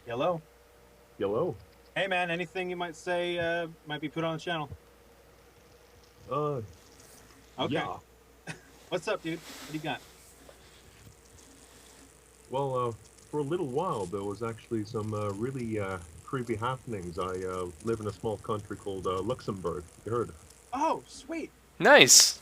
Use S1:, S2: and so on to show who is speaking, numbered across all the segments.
S1: Hello.
S2: Hello.
S1: Hey, man. Anything you might say might be put on the channel.
S2: Uh,
S1: Okay.
S2: yeah.
S1: What's up, dude? What do you got?
S2: Well, for a little while, there was actually some really creepy happenings. I live in a small country called Luxembourg. You heard?
S1: Oh, sweet.
S3: Nice.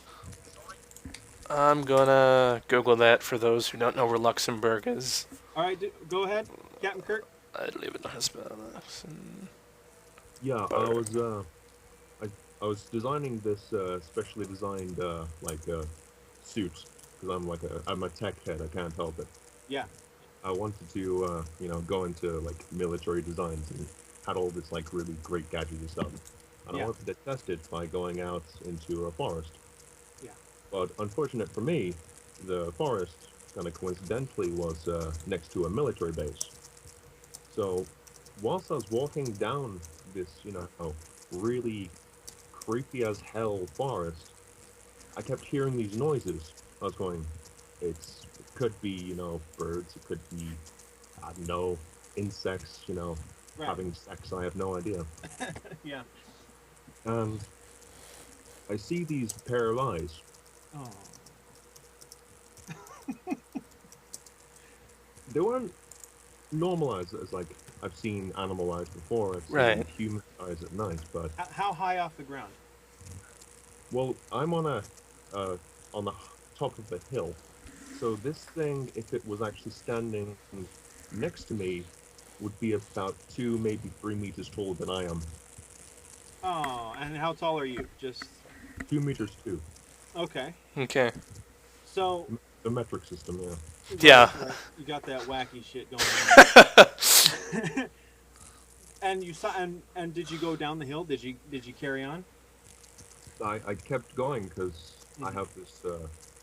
S3: I'm gonna Google that for those who don't know where Luxembourg is.
S1: All right, go ahead, Captain Kirk.
S3: I live in Luxembourg.
S2: Yeah, I, I was designing this specially designed suit because I'm a tech head. I can't help it.
S1: Yeah,
S2: I wanted to go into like military designs and had all this like really great gadgety stuff. And I
S1: yeah,
S2: wanted to test it by going out into a forest.
S1: yeah.
S2: But unfortunate for me, the forest kind of coincidentally was next to a military base. So whilst I was walking down this, really creepy as hell forest, I kept hearing these noises. I was going, it could be, birds, it could be, I don't know, insects,
S1: Right.
S2: having sex, I have no idea.
S1: Yeah.
S2: And I see these pair of eyes.
S1: Oh.
S2: They weren't normalized as like I've seen animal eyes before, I've seen
S3: Right.
S2: human eyes at night, but
S1: How high off the ground?
S2: well, I'm uh, on the top of the hill. So this thing, if it was actually standing next to me, would be about 2, maybe 3 meters taller than I am.
S1: Oh, and how tall are you? Just
S2: 2 meters too.
S1: okay.
S3: Okay.
S1: So,
S2: The metric system, yeah.
S1: right,
S3: Yeah.
S1: right. You got that wacky shit going on there. And you saw, and did you go down the hill? Did you carry on?
S2: I kept going because I
S1: Hmm.
S2: have this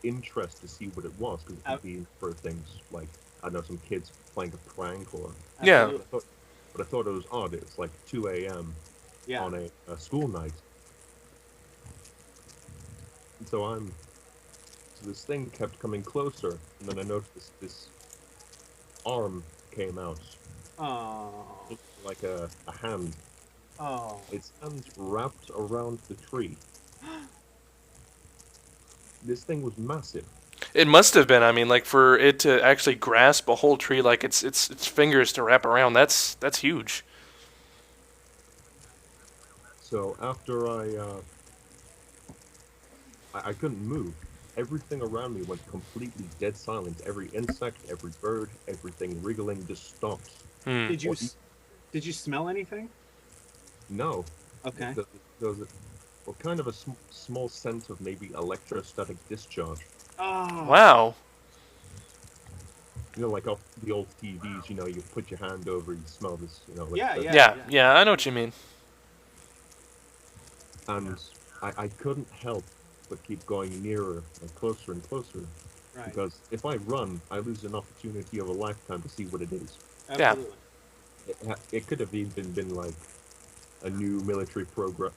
S2: interest to see what it was because it
S1: Uh,
S2: could be for things like I know some kids playing a prank or
S3: Yeah.
S1: absolutely.
S2: but I thought it was odd. It's like 2 a.m.
S1: Yeah.
S2: on a school night, and so this thing kept coming closer, and then I noticed this arm came out,
S1: Oh.
S2: looking like a hand.
S1: Oh.
S2: Its hand wrapped around the tree. This thing was massive.
S3: It must have been. I mean, like for it to actually grasp a whole tree, like its fingers to wrap around. That's huge.
S2: So after I couldn't move. Everything around me went completely dead silent. Every insect, every bird, everything wriggling just stopped.
S3: Hmm.
S1: Did you
S2: Or
S1: s- did you smell anything?
S2: no,
S1: Okay.
S2: there, there was well, kind of a small scent of maybe electrostatic discharge.
S1: Oh.
S3: Wow.
S2: Like off the old TVs. You put your hand over, you smell this,
S1: Yeah,
S2: electricity.
S1: yeah,
S3: Yeah.
S1: yeah.
S3: Yeah. I know what you mean.
S2: And I couldn't help but keep going nearer and closer
S1: Right.
S2: because if I run, I lose an opportunity of a lifetime to see what it is.
S3: Yeah.
S1: Absolutely.
S2: It could have even been like a new military program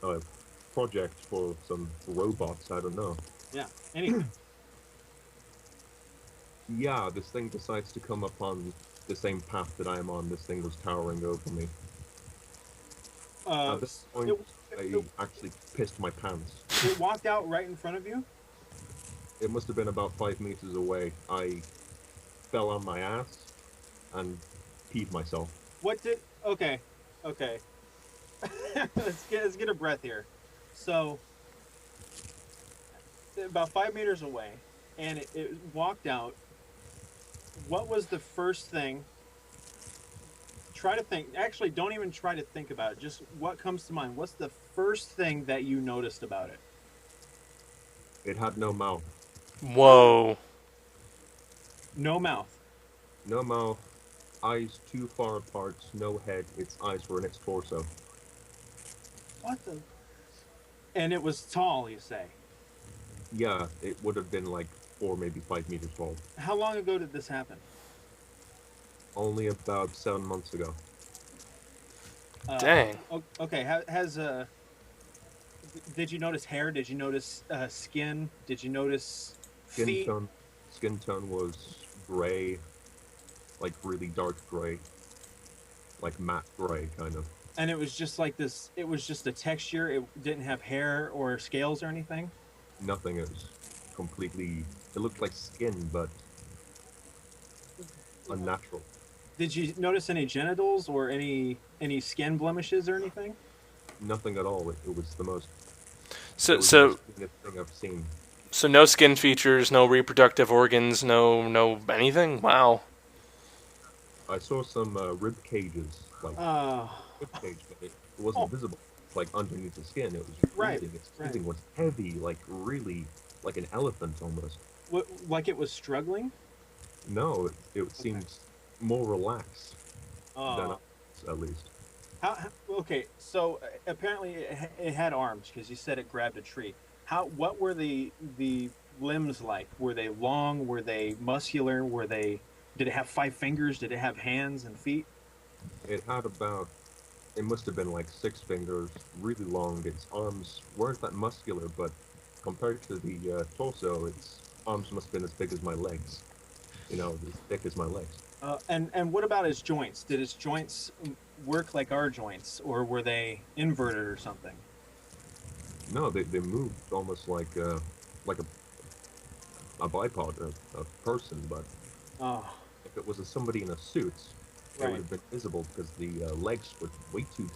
S2: project for some robots. I don't know.
S1: Yeah. Anything.
S2: Yeah, this thing decides to come up on the same path that I am on. This thing was towering over me. At this
S1: It,
S2: point,
S1: it
S2: I actually pissed my pants.
S1: it walked out right in front of you.
S2: It must have been about 5 meters away. I fell on my ass and peed myself.
S1: What did? Okay. Okay. let's get a breath here. So about 5 meters away, and it walked out. What was the first thing? Try to think. Actually, don't even try to think about it. Just what comes to mind. What's the first thing that you noticed about it?
S2: It had no mouth.
S3: Whoa.
S1: No mouth.
S2: No mouth, eyes too far apart, no head, its eyes were in its torso.
S1: What the? And it was tall. You say.
S2: Yeah, it would have been like 4, maybe 5 meters tall.
S1: How long ago did this happen?
S2: Only about 7 months ago.
S3: Dang.
S1: Okay. Has did you notice hair? Did you notice skin? Did you notice
S2: Skin
S1: feet?
S2: tone, skin tone was gray, like really dark gray. like matte gray kind of.
S1: And it was just like this. It was just a texture. It didn't have hair or scales or anything.
S2: Nothing. It was completely. It looked like skin, but unnatural.
S1: Did you notice any genitals or any skin blemishes or anything?
S2: Nothing at all. It was the most. It
S3: So
S2: was the most
S3: so
S2: cleanest thing I've seen.
S3: so no skin features, no reproductive organs, no anything. Wow.
S2: I saw some rib cages, like
S1: Uh,
S2: rib cage, but it wasn't
S1: oh,
S2: visible. Like underneath the skin, it was
S1: right,
S2: breathing. Its
S1: right.
S2: breathing was heavy, like really, like an elephant almost.
S1: What, like it was struggling?
S2: No, it
S1: Okay.
S2: seemed more relaxed than
S1: Uh,
S2: others, at least.
S1: okay, so apparently it had arms because you said it grabbed a tree. What were the limbs like? Were they long? Were they muscular? Did it have 5 fingers? Did it have hands and feet?
S2: It had about, it must have been like 6 fingers, really long. Its arms weren't that muscular, but compared to the torso, its arms must have been as big as my legs. As thick as my legs.
S1: And what about its joints? Did its joints work like our joints, or were they inverted or something?
S2: No, they moved almost like a bipod, a person, but
S1: Oh,
S2: if it was somebody in a suit, it would
S1: right.
S2: have been visible because the legs were way too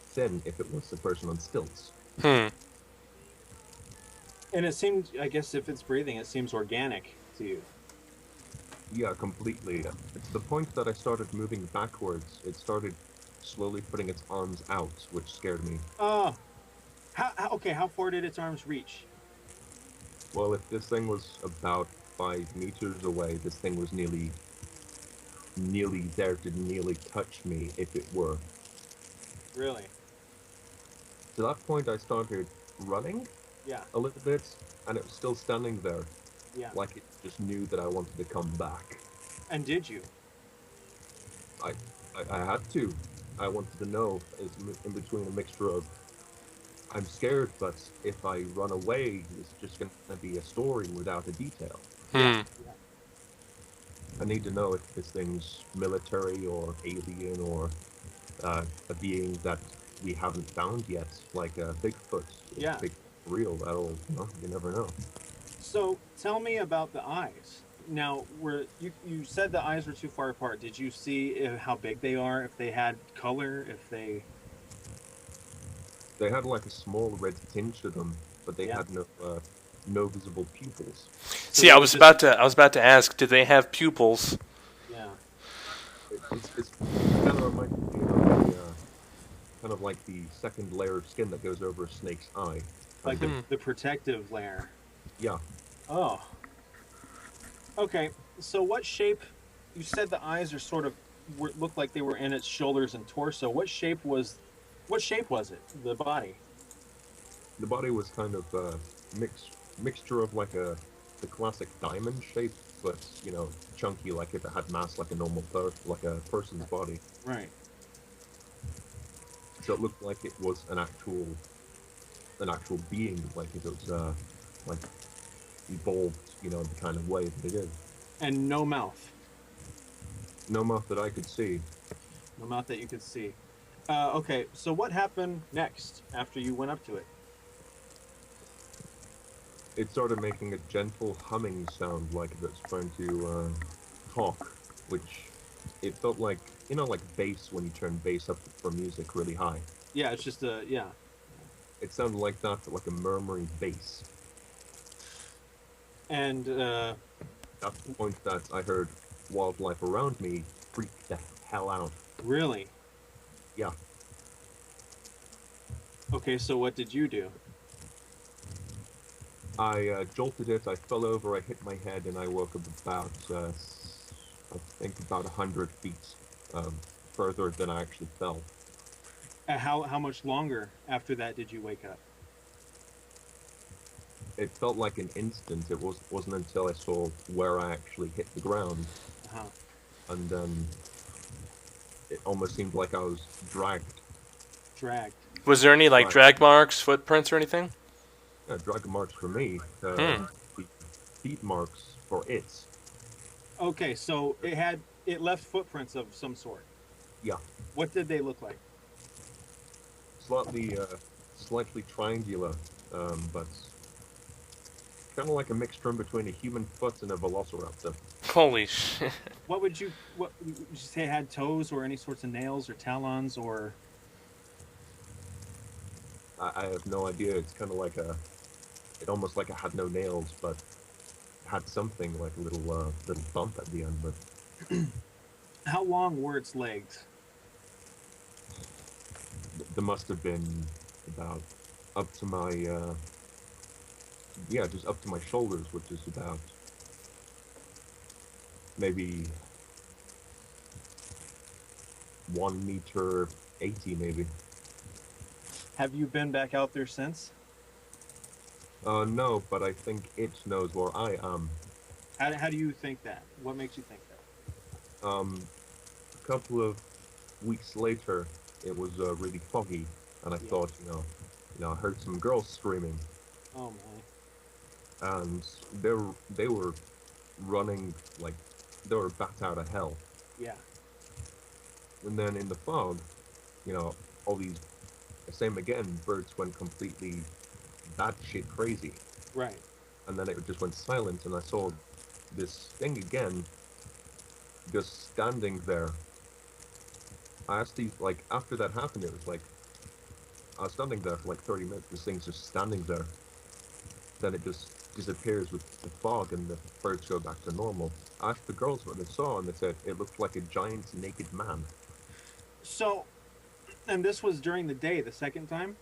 S2: thin if it was a person on stilts.
S3: Hmm.
S1: And it seemed, I guess, if it's breathing, it seems organic to you.
S2: Yeah, completely. It's the point that I started moving backwards. It started slowly putting its arms out, which scared me.
S1: Oh, okay, how far did its arms reach?
S2: Well, if this thing was about 5 meters away, this thing was nearly there to nearly touch me if it were.
S1: Really?
S2: To that point, I started running
S1: Yeah,
S2: a little bit, and it was still standing there,
S1: yeah.
S2: like it just knew that I wanted to come back.
S1: And did you?
S2: I, I had to. I wanted to know, it's in between a mixture of I'm scared, but if I run away, it's just going to be a story without a detail.
S1: Yeah,
S3: Hmm.
S1: yeah.
S2: I need to know if this thing's military or alien or a being that we haven't found yet, like Bigfoot. Is
S1: Yeah.
S2: Big real at all? You never know.
S1: So tell me about the eyes. Now, you said the eyes were too far apart? Did you see how big they are? If they had color? If they?
S2: They had like a small red tinge to them, but they
S1: Yeah.
S2: had no visible pupils.
S1: So
S3: See,
S1: they were just.
S3: I was about to ask, did they have pupils?
S1: Yeah.
S2: It kind of reminds me of the kind of like the second layer of skin that goes over a snake's eye,
S1: Like
S2: kind
S1: the
S2: of.
S3: Hmm.
S1: the protective layer.
S2: Yeah,
S1: Oh. Okay. So what shape? You said the eyes are sort of looked like they were in its shoulders and torso. What shape was it? The body.
S2: the body was kind of mixture of like the classic diamond shape, but chunky, like if it had mass like a like a person's body.
S1: Right.
S2: So it looked like it was an actual being, like it was like evolved, the kind of way that it is.
S1: And no mouth.
S2: No mouth that I could see.
S1: No mouth that you could see. Okay. So what happened next after you went up to it?
S2: It started making a gentle humming sound, like if it's trying to talk, which it felt like like bass when you turn bass up for music really high.
S1: Yeah. It's just a yeah.
S2: It sounded like that, but like a murmuring bass.
S1: And
S2: At the point that I heard wildlife around me freak the hell out.
S1: really.
S2: Yeah,
S1: Okay. So what did you do?
S2: I jolted it, I fell over, I hit my head, and I woke up about, I think about 100 feet um, further than I actually fell.
S1: How much longer after that did you wake up?
S2: It felt like an instant. Wasn't until I saw where I actually hit the ground,
S1: Uh-huh.
S2: and then it almost seemed like I was dragged.
S1: Dragged.
S3: Was there any like
S2: Right.
S3: drag marks, footprints, or anything?
S2: Yeah, drag marks for me.
S3: Hmm.
S2: The feet marks for it.
S1: Okay. So it left footprints of some sort.
S2: Yeah,
S1: What did they look like?
S2: slightly slightly triangular, but kind of like a mixture in between a human foot and a velociraptor.
S3: Holy shit.
S1: What would you say had toes or any sorts of nails or talons or
S2: I have no idea. It's kind of like it almost like it had no nails, but had something like a little bump at the end. But
S1: how long were its legs?
S2: there must have been about up to my yeah, just up to my shoulders, which is about maybe 1 meter 80, maybe.
S1: Have you been back out there since?
S2: No, but I think it knows where I am.
S1: How do you think that? What makes you think that?
S2: A couple of weeks later, it was really foggy, and I
S1: Yeah.
S2: thought, I heard some girls screaming,
S1: Oh my.
S2: and they were running like they were bat out of hell.
S1: Yeah.
S2: And then in the fog, you know, all these same again, birds went completely batshit crazy,
S1: Right.
S2: and then it just went silent, and I saw this thing again, just standing there. I asked these like after that happened, it was like I was standing there for like 30 minutes. This thing's just standing there. Then it just disappears with the fog, and the birds go back to normal. I asked the girls what they saw, and they said it looked like a giant naked man.
S1: So, and this was during the day, the second time?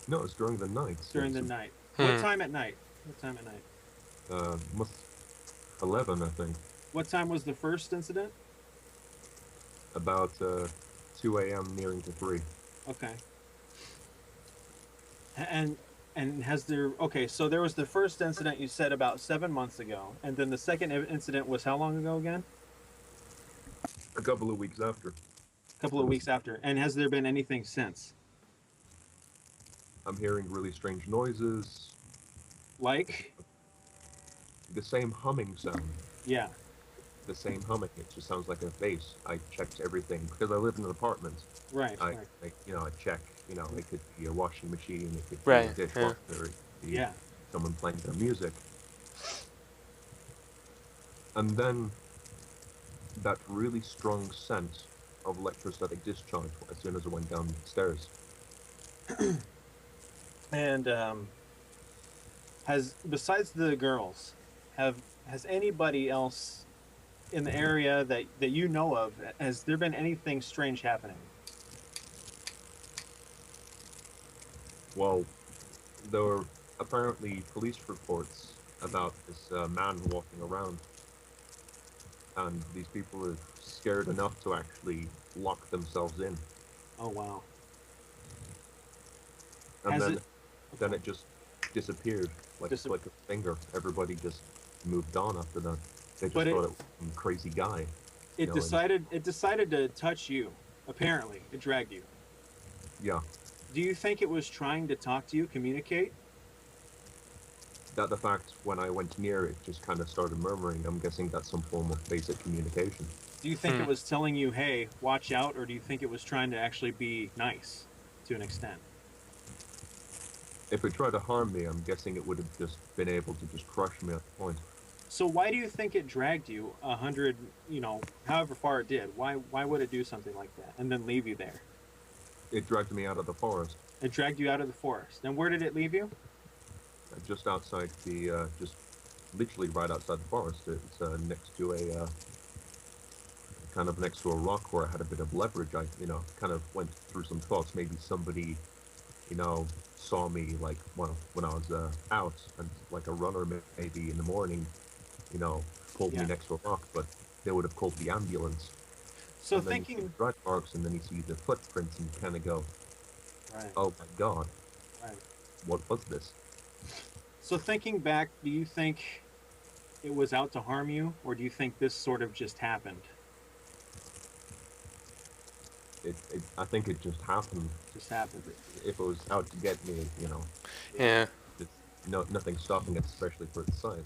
S2: No, it was during the night. It
S1: During
S2: was
S1: the night. What
S3: Hmm.
S1: time at night? What time at night?
S2: must 11, I think,
S1: What time was the first incident?
S2: about 2 a.m. nearing to 3.
S1: Okay. And and has there okay, so there was the first incident you said about 7 months ago, and then the second incident was how long ago again?
S2: A couple of weeks after,
S1: A couple
S2: it
S1: of
S2: was.
S1: weeks after. And has there been anything since?
S2: I'm hearing really strange noises,
S1: Like,
S2: the same humming sound,
S1: yeah,
S2: the same humming. It just sounds like a bass. I checked everything because I live in an apartment.
S1: right,
S2: I,
S1: right,
S2: I check. It could be a washing machine, it could be a
S3: Right. Yeah.
S2: dishwasher, it could be
S1: yeah.
S2: someone playing their music, and then that really strong scent of electrostatic discharge as soon as I went downstairs.
S1: And has besides the girls, has anybody else in the area that you know of, has there been anything strange happening?
S2: Well, there were apparently police reports about this man walking around, and these people are scared enough to actually lock themselves in.
S1: Oh wow.
S2: And
S1: Has
S2: then
S1: it
S2: then
S1: okay.
S2: it just disappeared like a
S1: Dis-
S2: click of a finger. Everybody just moved on after that. They
S1: but
S2: just thought it was some crazy guy, and
S1: it decided to touch you. Apparently, it dragged you.
S2: yeah,
S1: Do you think it was trying to talk to you, communicate?
S2: that the fact when I went near it just kind of started murmuring. I'm guessing that's some form of basic communication.
S1: Do you think
S3: Hmm.
S1: it was telling you, "Hey, watch out," or do you think it was trying to actually be nice to an extent?
S2: If it tried to harm me, I'm guessing it would have just been able to just crush me at the point.
S1: So why do you think it dragged you 100, however far it did? Why would it do something like that and then leave you there?
S2: It dragged me out of the forest,
S1: It dragged you out of the forest. And where did it leave you?
S2: just outside just literally right outside the forest. It's next to a kind of next to a rock where I had a bit of leverage. I, kind of went through some thoughts. Maybe somebody, you know, saw me like when I was out, and like a runner maybe in the morning, you know, pulled me
S1: Yeah.
S2: next to a rock, but they would have called the ambulance.
S1: So
S2: And then you see the
S1: thinking,
S2: drag marks, and then you see the footprints, and you kind of go,
S1: right,
S2: "Oh my God,
S1: right.
S2: what was this?"
S1: So thinking back, do you think it was out to harm you, or do you think this sort of just happened?
S2: I think it just happened.
S1: Just happened.
S2: If it was out to get me,
S1: Yeah.
S3: Yeah.
S2: it's nothing stopping it, especially for its size.